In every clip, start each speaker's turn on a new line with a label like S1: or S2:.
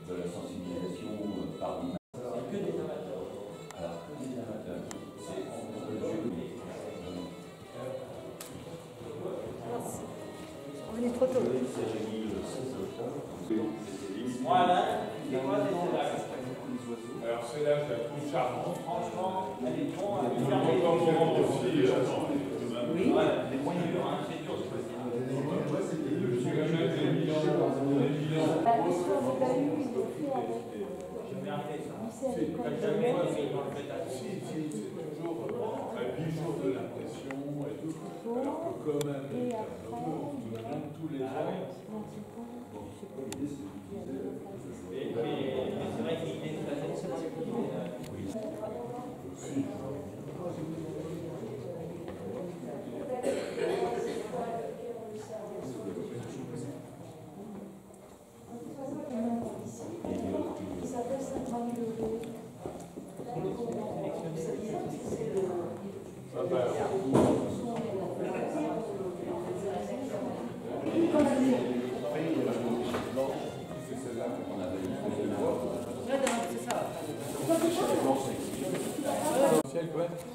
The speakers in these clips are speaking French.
S1: de la sensibilisation par l'image. C'est que des amateurs. Alors, que des amateurs. C'est le jeu, mais.
S2: On est trop tôt.
S1: Il s'est réuni le 16 octobre.
S3: Voilà, c'est quoi ces célages? Alors, celle-là, je la trouve charmante, franchement. Elle est bonne, elle est fermée. Oui, voilà, des points durs, hein, c'est dur ce que c'est. Je vais arrêter ça. C'est toujours un bijou de l'impression et tout. Alors que quand même, tous les ans. Mais c'est vrai qu'il est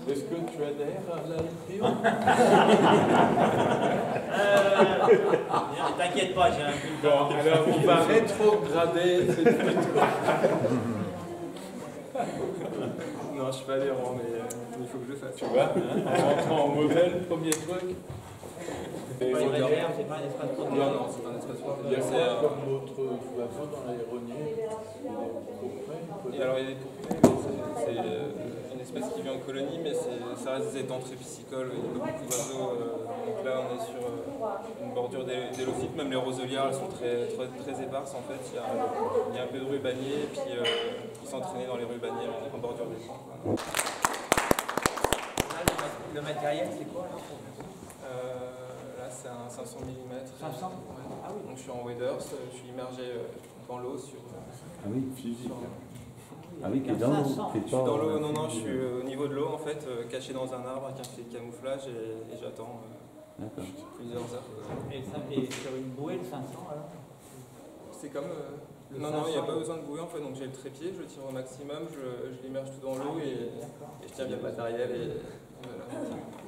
S4: Est-ce que tu adhères à la LPO?
S3: T'inquiète pas, j'ai un peu de temps.
S4: Alors on va rétrograder cette photo. Non, je suis pas adhérent, mais il faut que je le fasse. Tu vois, en rentrant en modèle, premier truc.
S3: C'est pas une réserve, c'est pas un espace protégé.
S4: Non, non, c'est pas un espace protégé. C'est comme votre oiseau dans l'aéronier.
S5: Et alors il y a des pourprés, c'est une espèce qui vit en colonie, mais ça reste des étangs très piscicoles, il y a beaucoup d'oiseaux. Donc là on est sur une bordure d'élophytes, même les roselières elles sont très éparses en fait. Il y a un peu de rubanier et puis ils s'entraînaient dans les rubaniers en bordure d'étang.
S3: Le matériel c'est quoi là?
S5: Là c'est un 500 mm.
S3: 500
S5: ouais. Ah oui. Donc je suis en waders, je suis immergé dans l'eau sur.
S1: Ah oui,
S5: sur,
S1: ah oui, qui est dans l'eau.
S5: je suis dans l'eau, non, je suis au niveau de l'eau en fait, caché dans un arbre avec un filet de camouflage et j'attends plusieurs heures.
S3: Et sur une bouée de 500 alors?
S5: C'est comme. Non, il n'y a pas besoin de bouée en fait, donc j'ai le trépied, je tire au maximum, je l'immerge tout dans l'eau et je tiens bien le matériel et voilà.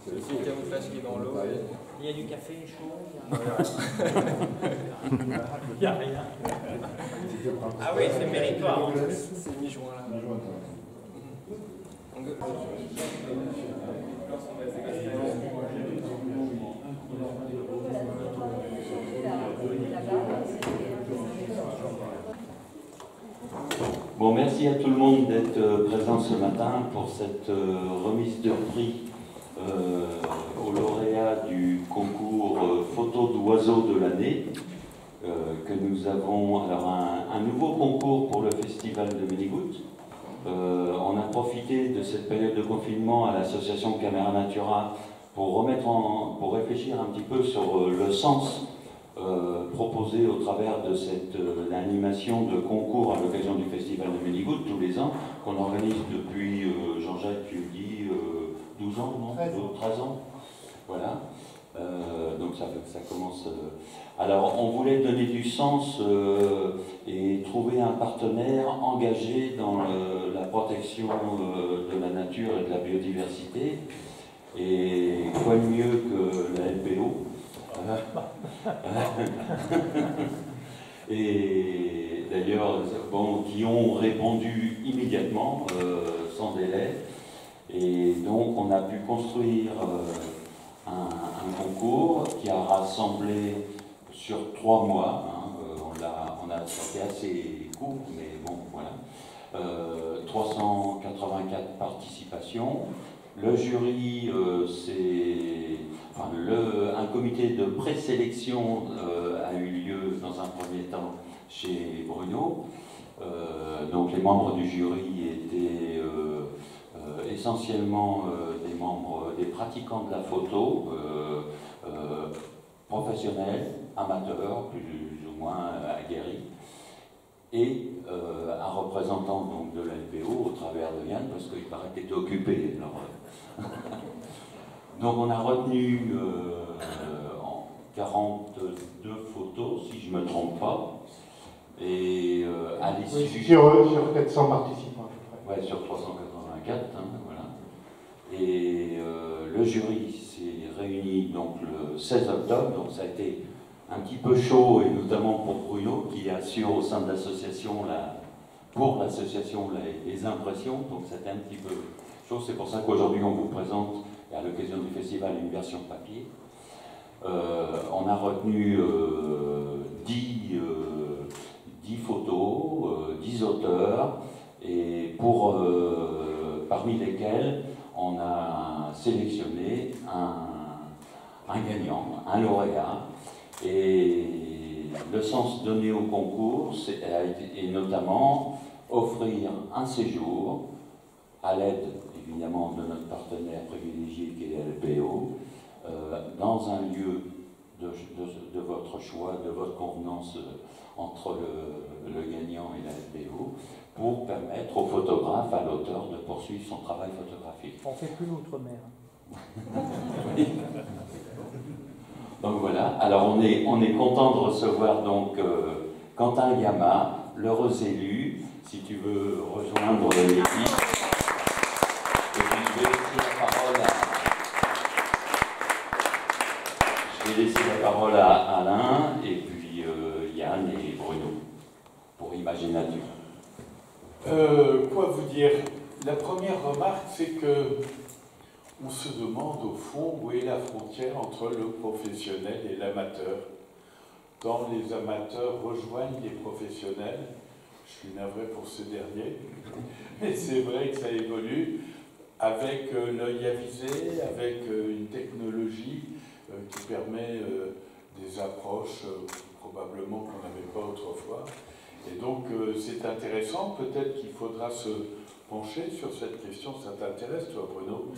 S5: C'est aussi le camouflage qui est dans l'eau.
S3: Il y a du café chaud? Il n'y a rien. Ah oui, c'est méritoire.
S5: C'est mi-juin là.
S1: Bon, merci à tout le monde d'être présent ce matin pour cette remise de prix aux lauréats du concours photo d'oiseaux de l'année que nous avons. Alors un nouveau concours pour le festival de Ménigout. On a profité de cette période de confinement à l'association Caméra Natura pour réfléchir un petit peu sur le sens proposé au travers de cette animation de concours à l'occasion du festival de Ménigout tous les ans, qu'on organise depuis, Jean-Jacques, tu le dis, 12 ans, non 13 ans. Voilà. Donc ça commence. Alors on voulait donner du sens et trouver un partenaire engagé dans la protection de la nature et de la biodiversité. Et quoi de mieux que la LPO et d'ailleurs, bon, qui ont répondu immédiatement, sans délai. Et donc on a pu construire un concours qui a rassemblé sur 3 mois, c'était assez court, mais bon, voilà, 384 participations. Le jury, un comité de présélection a eu lieu dans un premier temps chez Bruno. Donc les membres du jury étaient essentiellement des pratiquants de la photo, professionnels, amateurs, plus ou moins aguerris, et un représentant donc, de la LPO au travers de Yann, parce qu'il paraît qu'il était occupé. Alors, donc on a retenu 42 photos, si je ne me trompe pas. Et à l'issue...
S2: Oui, sur 400 participants.
S1: Ouais, sur 384, hein, voilà. Et le jury s'est réuni donc le 16 octobre, donc ça a été un petit peu chaud, et notamment pour Bruno, qui assure au sein de l'association, pour l'association, les impressions, donc c'était un petit peu chaud. C'est pour ça qu'aujourd'hui on vous présente, à l'occasion du festival, une version papier. On a retenu 10 photos, 10 auteurs, et parmi lesquels on a sélectionné un gagnant, un lauréat. Et le sens donné au concours est notamment offrir un séjour à l'aide évidemment de notre partenaire privilégié qui est LPO, dans un lieu de votre choix, de votre convenance entre le gagnant et la LPO, pour permettre au photographe, à l'auteur, de poursuivre son travail photographique.
S6: On ne fait plus l'outre-mer.
S1: Donc voilà, alors on est content de recevoir donc Quentin Gama, l'heureux élu, si tu veux rejoindre l'équipe. Et puis je vais laisser la parole à Alain, et puis Yann et Bruno, pour Imaginature.
S7: Quoi vous dire? La première remarque, c'est que on se demande au fond où est la frontière entre le professionnel et l'amateur. Quand les amateurs rejoignent les professionnels, je suis navré pour ce dernier, mais c'est vrai que ça évolue avec l'œil avisé, avec une technologie qui permet des approches probablement qu'on n'avait pas autrefois. Et donc c'est intéressant, peut-être qu'il faudra se pencher sur cette question. Ça t'intéresse toi Bruno,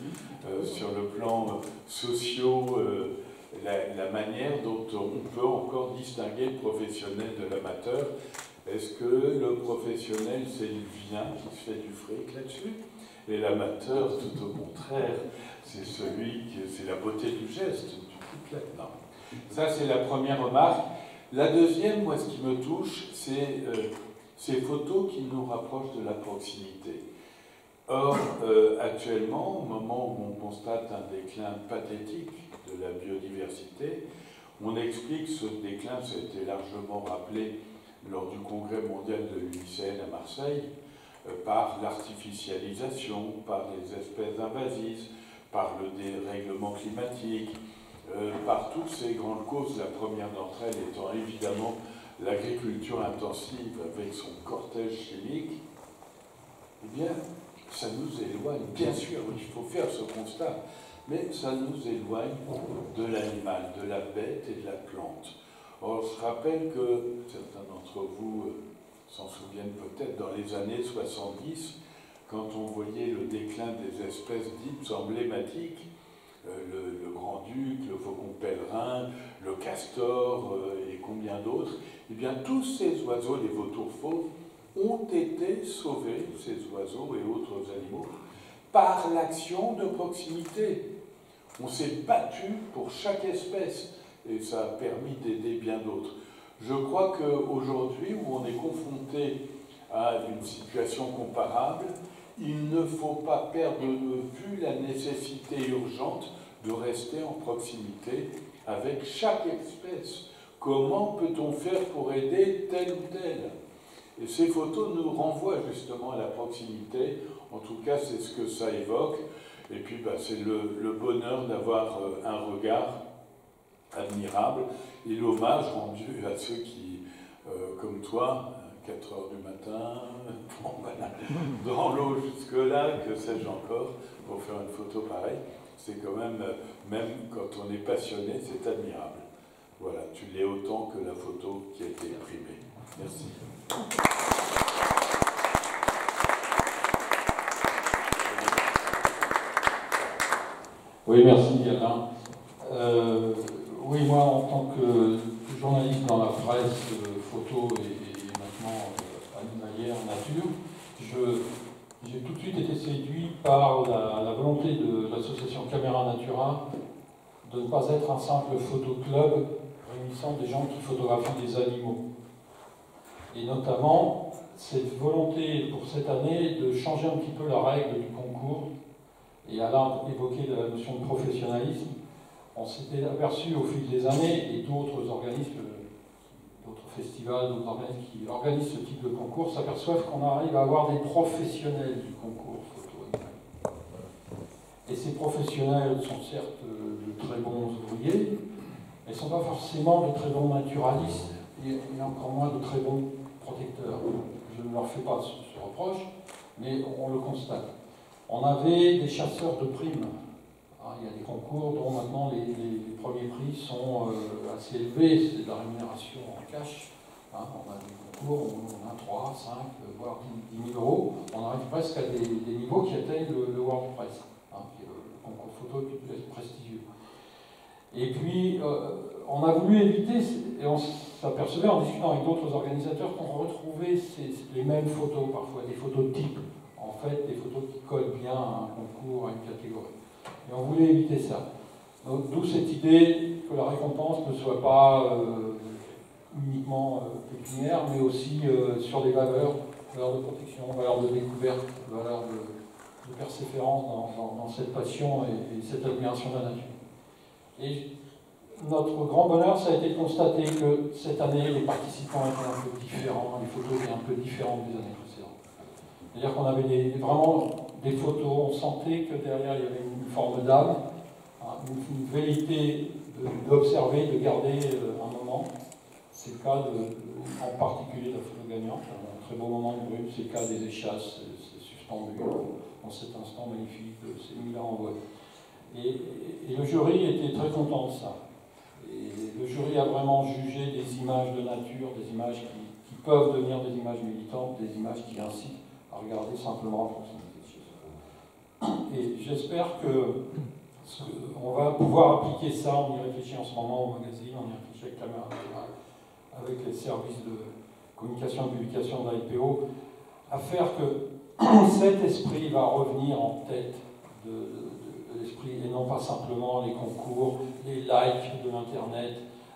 S7: sur le plan social, la manière dont on peut encore distinguer le professionnel de l'amateur. Est-ce que le professionnel c'est le vilain qui se fait du fric là-dessus, et l'amateur tout au contraire c'est c'est la beauté du geste, du coup non. Ça c'est la première remarque. La deuxième, moi ce qui me touche, c'est ces photos qui nous rapprochent de la proximité. Or, actuellement, au moment où on constate un déclin pathétique de la biodiversité, on explique ce déclin, ça a été largement rappelé lors du congrès mondial de l'UICN à Marseille, par l'artificialisation, par les espèces invasives, par le dérèglement climatique, par toutes ces grandes causes, la première d'entre elles étant évidemment l'agriculture intensive avec son cortège chimique. Eh bien, ça nous éloigne, bien sûr, il faut faire ce constat, mais ça nous éloigne de l'animal, de la bête et de la plante. Or, je rappelle que certains d'entre vous s'en souviennent peut-être, dans les années 70, quand on voyait le déclin des espèces dites emblématiques, le grand-duc, le faucon pèlerin, le castor et combien d'autres, eh bien tous ces oiseaux, les vautours fauves, ont été sauvés, ces oiseaux et autres animaux, par l'action de proximité. On s'est battu pour chaque espèce et ça a permis d'aider bien d'autres. Je crois qu'aujourd'hui, où on est confronté à une situation comparable, il ne faut pas perdre de vue la nécessité urgente de rester en proximité avec chaque espèce. Comment peut-on faire pour aider telle ou telle? Et ces photos nous renvoient justement à la proximité. En tout cas, c'est ce que ça évoque. Et puis, c'est le bonheur d'avoir un regard admirable et l'hommage rendu à ceux qui, comme toi, 4 heures du matin, dans l'eau jusque-là, que sais-je encore, pour faire une photo pareille. C'est quand même quand on est passionné, c'est admirable. Voilà, tu l'es autant que la photo qui a été imprimée. Merci.
S8: Oui, merci Alain. Oui, moi, en tant que journaliste dans la presse, photo et maintenant animalière, nature, j'ai tout de suite été séduit par la volonté de l'association Caméra Natura de ne pas être un simple photoclub réunissant des gens qui photographient des animaux. Et notamment, cette volonté pour cette année de changer un petit peu la règle du concours, et Alain évoquait la notion de professionnalisme. On s'était aperçu au fil des années, et d'autres organismes, d'autres festivals, d'autres organismes qui organisent ce type de concours s'aperçoivent qu'on arrive à avoir des professionnels du concours photo. Et ces professionnels sont certes de très bons ouvriers, mais ne sont pas forcément de très bons naturalistes, et encore moins de très bons protecteurs. Je ne leur fais pas ce reproche, mais on le constate. On avait des chasseurs de primes. Il y a des concours dont maintenant les premiers prix sont assez élevés, c'est de la rémunération en cash. On a des concours où on a 3, 5, voire 10 000 euros. On arrive presque à des niveaux qui atteignent le World Press, qui est le concours photo le plus prestigieux. Et puis, on a voulu éviter, et on s'apercevait en discutant avec d'autres organisateurs qu'on retrouvait les mêmes photos, parfois des photos types, en fait, des photos qui collent bien à un concours, à une catégorie. Et on voulait éviter ça. Donc, d'où cette idée que la récompense ne soit pas uniquement pécuniaire, mais aussi sur des valeurs de protection, valeurs de découverte, valeurs de persévérance dans cette passion et cette admiration de la nature. Et notre grand bonheur, ça a été de constater que cette année, les participants étaient un peu différents, les photos étaient un peu différentes des années précédentes. C'est-à-dire qu'on avait vraiment des photos, on sentait que derrière il y avait une forme d'âme, une velléité d'observer, de garder un moment. C'est le cas en particulier de la photo gagnante, un très beau moment de brume, c'est le cas des échasses, c'est suspendu dans cet instant magnifique, c'est mis là en voie. Et le jury était très content de ça. Et le jury a vraiment jugé des images de nature, des images qui peuvent devenir des images militantes, des images qui incitent à regarder simplement à proximité de chez soi. Et j'espère qu'on va pouvoir appliquer ça, on y réfléchit en ce moment au magazine, on y réfléchit avec Caméra Nationale, avec les services de communication et publication de l'AIPO, à faire que cet esprit va revenir en tête de l'esprit, et non pas simplement les concours, les likes de l'Internet,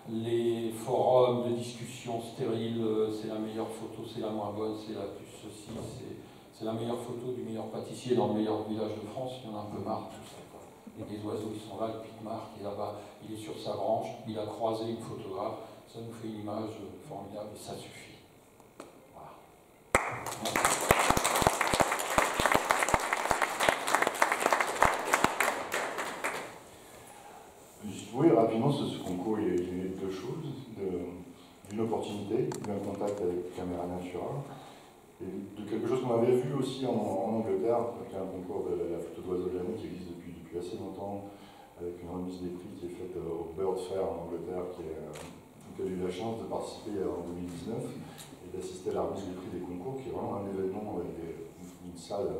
S8: les forums de discussion stériles, c'est la meilleure photo, c'est la moins bonne, c'est la plus ceci, c'est la meilleure photo du meilleur pâtissier dans le meilleur village de France, il y en a un peu marre de tout ça. Et des oiseaux qui sont là, le pique-marque, il est là-bas, il est sur sa branche, il a croisé une photographe, ça nous fait une image formidable et ça suffit. Voilà. Merci.
S2: Oui, rapidement, ce concours, il est né de deux choses. D'une opportunité, d'un contact avec Caméra Nationale, et de quelque chose qu'on avait vu aussi en Angleterre, qui est un concours de la photo d'oiseau de l'année qui existe depuis assez longtemps, avec une remise des prix qui est faite au Bird Fair en Angleterre, où j'ai eu la chance de participer en 2019 et d'assister à la remise des prix des concours, qui est vraiment un événement avec une salle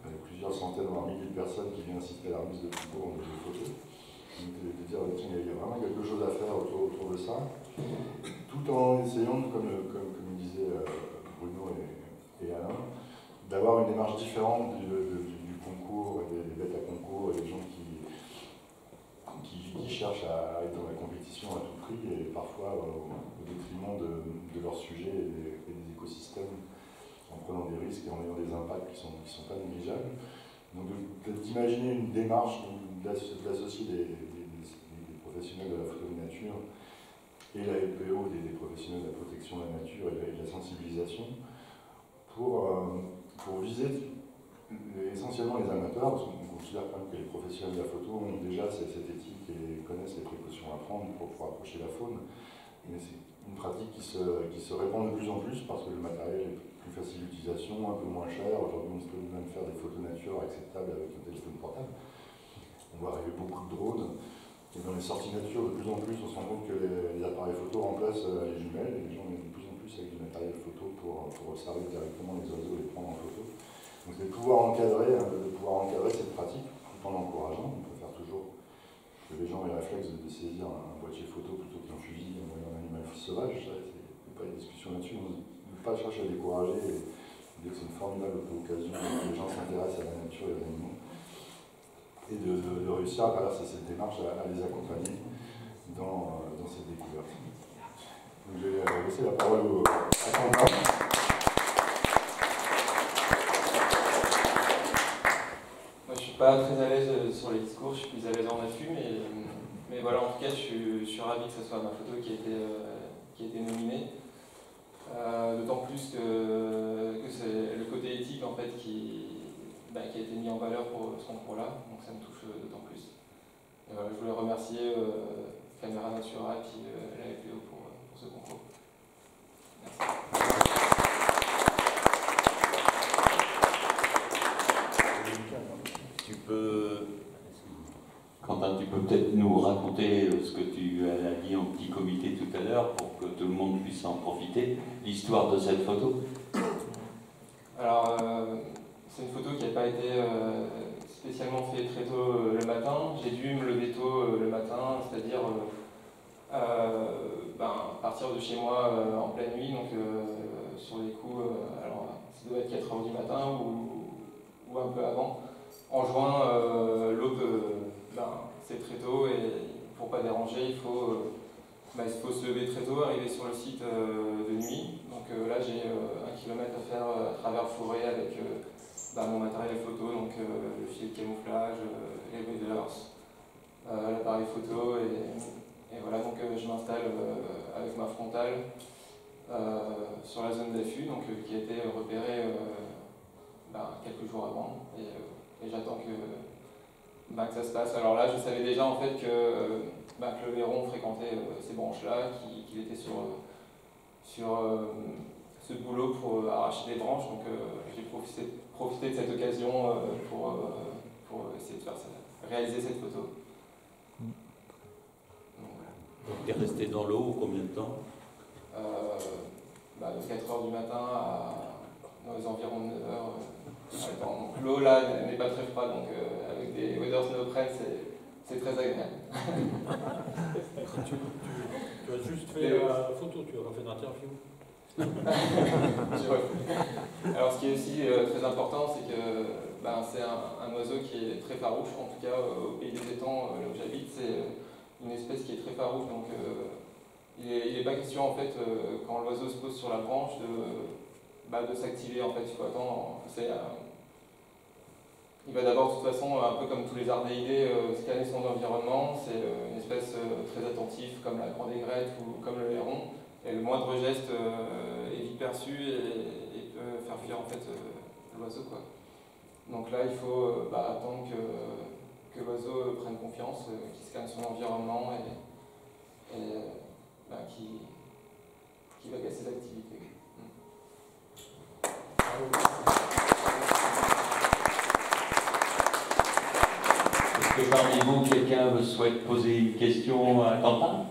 S2: avec plusieurs centaines, voire milliers de personnes qui viennent assister à la remise de concours en photo. De dire, tiens, il y a vraiment quelque chose à faire autour de ça, tout en essayant, comme disaient Bruno et Alain, d'avoir une démarche différente du concours, et des bêtes à concours, et des gens qui cherchent à être dans la compétition à tout prix, et parfois au détriment de leur sujet et des écosystèmes, en prenant des risques et en ayant des impacts qui ne sont pas négligeables. Donc d'imaginer une démarche, d'associer des professionnels de la photo de nature et la LPO, des professionnels de la protection de la nature et de la sensibilisation, pour viser essentiellement les amateurs, parce qu'on considère quand même que les professionnels de la photo ont déjà cette éthique et connaissent les précautions à prendre pour approcher la faune. Mais c'est une pratique qui se répand de plus en plus parce que le matériel est plus facile d'utilisation, un peu moins cher. Aujourd'hui, on peut même faire des photos nature acceptables avec un téléphone portable. On voit arriver beaucoup de drones. Et dans les sorties nature, de plus en plus, on se rend compte que les appareils photo remplacent les jumelles. Et les gens viennent de plus en plus avec du matériel photo pour observer directement les oiseaux et les prendre en photo. Donc c'est de pouvoir encadrer cette pratique tout en l'encourageant. On préfère toujours que les gens aient le réflexe de saisir un boîtier photo plutôt qu'un fusil en voyant un animal sauvage. Il n'y a pas de discussion là-dessus. On ne pas chercher à décourager et dire que c'est une formidable occasion que les gens s'intéressent à la nature et aux animaux. Et de réussir à travers cette démarche à les accompagner dans cette découverte. laisser la parole à Quentin.
S5: Moi, je suis pas très à l'aise sur les discours, je suis plus à l'aise en affût, mais voilà, en tout cas, je suis ravi que ce soit ma photo qui a été nominée. D'autant plus que c'est le côté éthique en fait qui a été mis en valeur pour ce concours-là, donc ça me touche d'autant plus. Et voilà, je voulais remercier Caméra Natura et puis la FPO pour ce concours. Merci.
S1: Quentin, tu peux peut-être nous raconter ce que tu as dit en petit comité tout à l'heure pour que tout le monde puisse en profiter, l'histoire de cette photo.
S5: Alors, c'est une photo qui n'a pas été spécialement faite très tôt le matin. J'ai dû me lever tôt le matin, c'est-à-dire partir de chez moi en pleine nuit, donc sur les coups, alors ça doit être 4h du matin ou un peu avant. En juin, l'aube, c'est très tôt et pour pas déranger, il faut se lever très tôt, arriver sur le site de nuit. Donc là, j'ai 1 kilomètre à faire à travers la forêt avec mon matériel photo, donc le filet de camouflage, les waders, l'appareil photo et voilà, donc je m'installe avec ma frontale sur la zone d'affût, donc qui a été repérée quelques jours avant et j'attends que ça se passe. Alors là, je savais déjà en fait que le héron fréquentait ces branches-là, qu'il était sur ce boulot pour arracher des branches, donc j'ai profité de cette occasion pour essayer de réaliser cette photo.
S1: Donc tu es resté dans l'eau combien de temps?
S5: De 4h du matin dans les environs de 9h. L'eau là n'est pas très froide, donc avec des waders néoprène, c'est très agréable.
S8: Tu as juste fait la photo, tu as fait une interview.
S5: Alors ce qui est aussi très important, c'est que c'est un oiseau qui est très farouche, en tout cas au pays des étangs, là où j'habite, c'est une espèce qui est très farouche, donc il n'est pas question en fait quand l'oiseau se pose sur la branche de s'activer, en fait il faut attendre. Il va d'abord de toute façon, un peu comme tous les ardéidés, scanner son environnement. C'est une espèce très attentive comme la grande aigrette ou comme le héron. Et le moindre geste est vite perçu et peut faire fuir en fait l'oiseau, quoi. Donc là, il faut attendre que l'oiseau prenne confiance, qu'il scanne son environnement et qu'il va casser ses activités.
S1: Est-ce que parmi vous, quelqu'un souhaite poser une question à Quentin?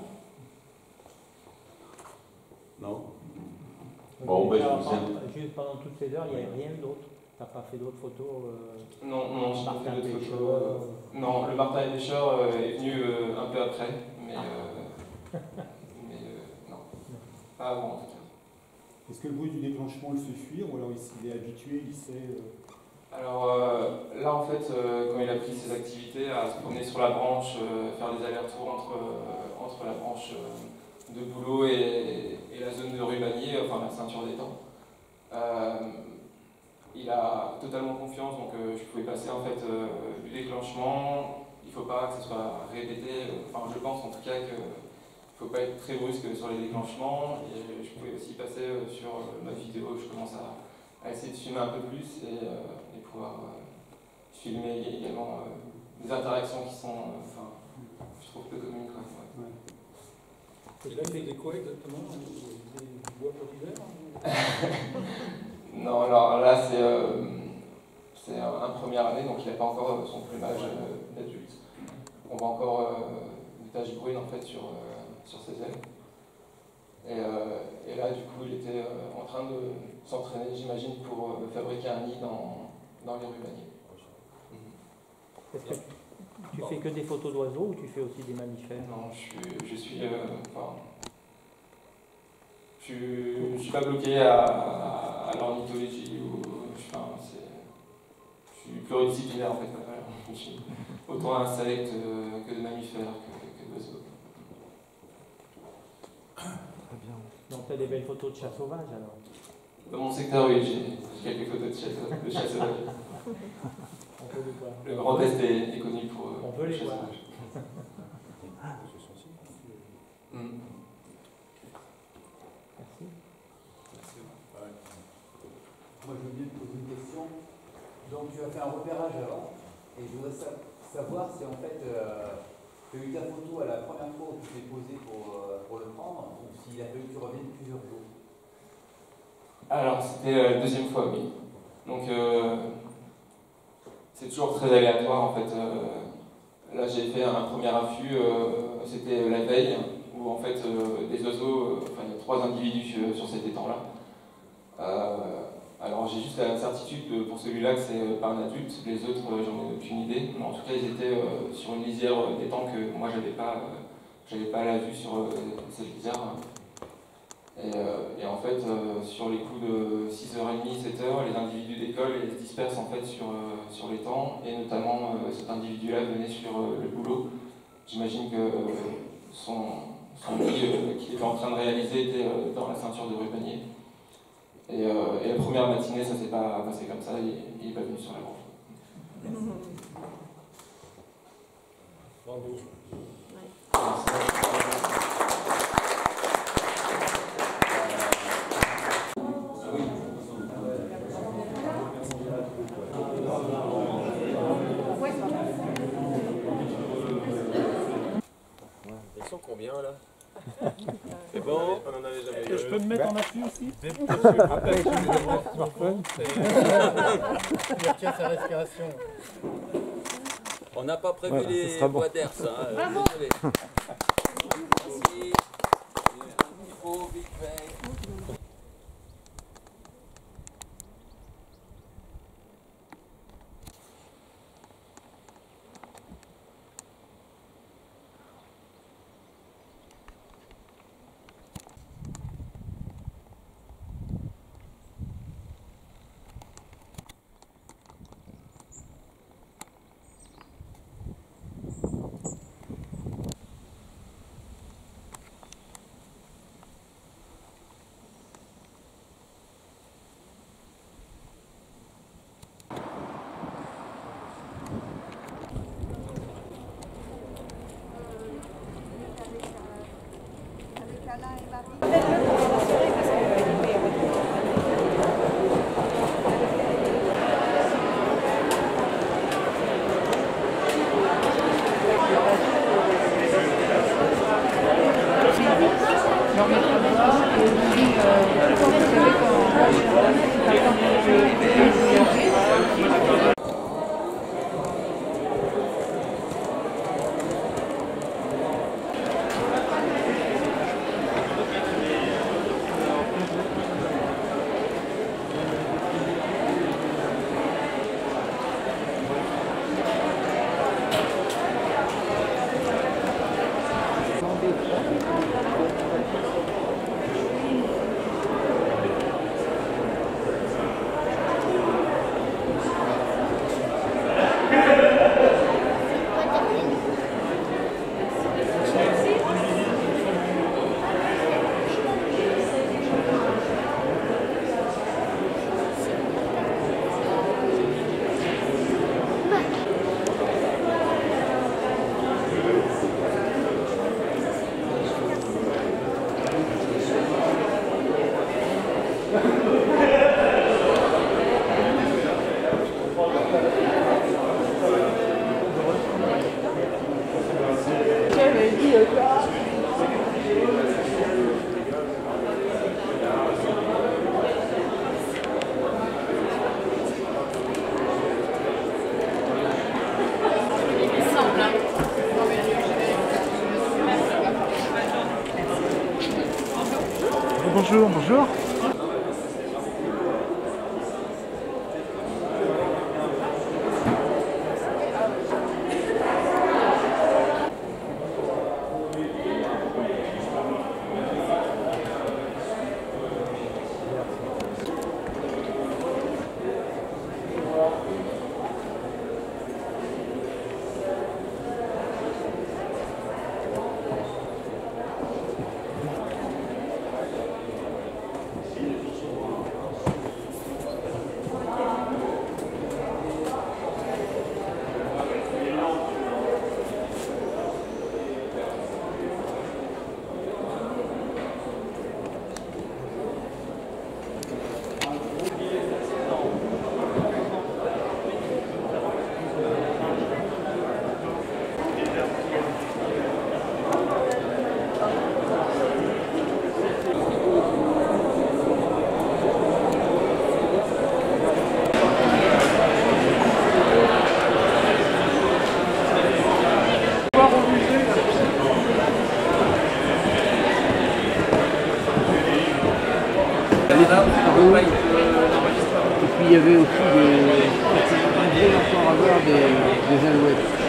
S1: Non? Bon,
S6: juste pendant toutes ces heures, il n'y avait rien d'autre? Tu n'as pas fait d'autres photos
S5: Non, je n'ai pas fait d'autres photos. Non, le Martin Pêcheur est venu un peu après, mais non, pas avant en tout cas.
S9: Est-ce que le bruit du déclenchement le fait fuir ou alors il est habitué, il sait
S5: Alors là en fait, quand il a pris ses activités à se promener sur la branche, faire des allers-retours entre la branche de boulot et la zone de rubanier, enfin la ceinture d'étang, il a totalement confiance, donc je pouvais passer en fait du déclenchement. Il ne faut pas que ce soit répété, enfin je pense en tout cas qu'il ne faut pas être très brusque sur les déclenchements, et je pouvais aussi passer sur ma vidéo, je commence à essayer de filmer un peu plus et pouvoir filmer également des interactions qui sont, je trouve, peu communes, quoi. Ouais.
S8: Et là, il fait quoi exactement? Des bois pour l'hiver?
S5: Non, alors là, c'est un première année, donc il n'a pas encore son plumage d'adulte. On voit encore des taches brunes en fait sur ses ailes. Et là, du coup, il était en train de s'entraîner, j'imagine, pour fabriquer un nid dans les rubaniers.
S6: Est-ce que tu fais que des photos d'oiseaux ou tu fais aussi des mammifères?
S5: Non, je suis pas bloqué à l'ornithologie ou je suis pluridisciplinaire en fait. Je suis autant insectes que de mammifères que d'oiseaux.
S6: Donc tu as des belles photos de chat sauvage alors?
S10: Dans mon secteur, oui, j'ai quelques photos de chat sauvage.
S6: On peut les voir.
S10: Le Grand Est est connu pour
S6: on peut les
S10: chat
S6: voir.
S10: sauvage.
S6: Merci.
S11: Moi, je veux bien te poser une question. Donc, tu as fait un repérage avant, et je voudrais savoir si en fait, tu as eu ta photo à la première fois où tu t'es posé pour le prendre, ou s'il a fallu que tu reviennes plusieurs jours.
S10: Alors, c'était la deuxième fois, oui. Donc, c'est toujours très aléatoire, en fait. Là, j'ai fait un premier affût, c'était la veille, où en fait, des oiseaux, enfin, il y a 3 individus sur cet étang-là. Alors, j'ai juste la certitude pour celui-là que c'est pas un adulte, les autres, j'en ai aucune idée. Mais en tout cas, ils étaient sur une lisière d'étang que moi, j'avais pas à la vue sur cette lisière. Et en fait, sur les coups de 6h30, 7h, les individus d'école se dispersent en fait sur l'étang, et notamment cet individu-là venait sur le boulot. J'imagine que son nid qu'il était en train de réaliser était dans la ceinture de rubanier. Et la première matinée, ça s'est pas passé comme ça, il n'est pas venu sur la grange.
S6: Bravo.
S4: Ils sont combien là? C'est bon, on en avait jamais eu.
S9: Je peux me mettre en appui aussi?
S6: Après, je vais le smartphone.
S11: Il retient sa respiration.
S12: On n'a pas prévu les bois d'air, ça.
S13: Bravo.
S12: Désolé. Merci. Il faut vite fait.
S9: Bonjour, bonjour.
S11: puis il y avait aussi des... On devait encore avoir des alouettes.